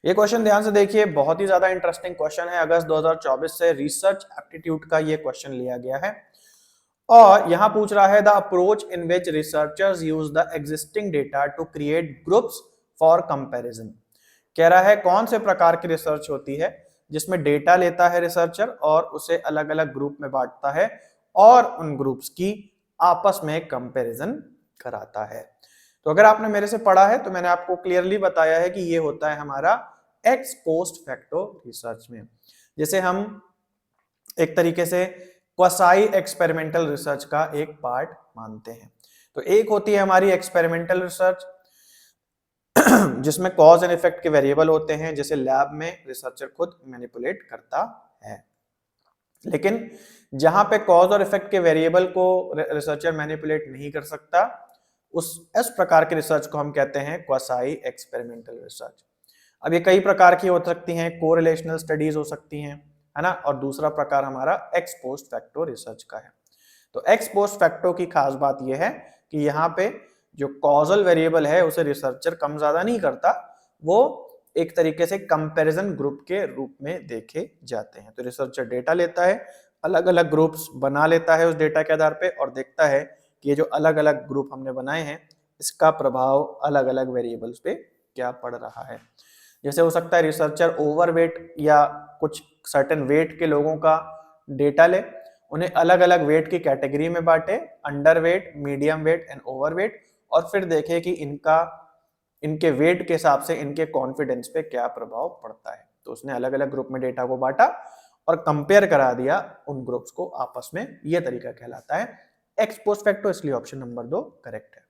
ये क्वेश्चन ध्यान से देखिए, बहुत ही ज्यादा इंटरेस्टिंग क्वेश्चन है। अगस्त 2024 से रिसर्च एप्टीट्यूड का ये क्वेश्चन लिया गया है और यहां पूछ रहा है the approach in which researchers use the existing data to create groups for comparison. कह रहा है कौन से प्रकार की रिसर्च होती है जिसमें डेटा लेता है रिसर्चर और उसे अलग अलग ग्रुप में बांटता है और उन ग्रुप्स की आपस में कंपैरिजन कराता है। तो अगर आपने मेरे से पढ़ा है तो मैंने आपको क्लियरली बताया है कि ये होता है हमारा एक्स पोस्ट फैक्टो रिसर्च में। जैसे हम एक तरीके से क्वासाई एक्सपेरिमेंटल रिसर्च का एक पार्ट मानते हैं। तो एक होती है हमारी एक्सपेरिमेंटल रिसर्च जिसमें कॉज एंड इफेक्ट के वेरिएबल होते हैं, जैसे लैब में रिसर्चर खुद मैनिपुलेट करता है। लेकिन जहां पे कॉज और इफेक्ट के वेरिएबल को रिसर्चर मैनिपुलेट नहीं कर सकता, इस प्रकार के रिसर्च को हम कहते हैं क्वासाई एक्सपेरिमेंटल रिसर्च। अब ये कई प्रकार की हो सकती हैं, कोरिलेशनल स्टडीज हो सकती हैं, है ना। और दूसरा प्रकार हमारा एक्स पोस्ट फैक्टो रिसर्च का है। तो एक्स पोस्ट फैक्टो की खास बात यह है कि यहाँ पे जो कॉजल वेरिएबल है उसे रिसर्चर कम ज्यादा नहीं करता, वो एक तरीके से कंपैरिजन ग्रुप के रूप में देखे जाते हैं। तो रिसर्चर डेटा लेता है, अलग अलग ग्रुप्स बना लेता है उस डेटा के आधार पे और देखता है कि ये जो अलग अलग ग्रुप हमने बनाए हैं इसका प्रभाव अलग अलग वेरिएबल्स पे क्या पड़ रहा है। जैसे हो सकता है रिसर्चर ओवरवेट या कुछ सर्टेन वेट के लोगों का डेटा ले, उन्हें अलग अलग वेट की कैटेगरी में बांटे, under weight, medium wait and overweight, और फिर देखे कि इनके वेट के हिसाब से इनके कॉन्फिडेंस पे क्या प्रभाव पड़ता है। तो उसने अलग अलग ग्रुप में डेटा को बांटा और कंपेयर करा दिया उन ग्रुप्स को आपस में। यह तरीका कहलाता है एक्स पोस्ट फैक्टो, इसलिए ऑप्शन नंबर 2 करेक्ट है।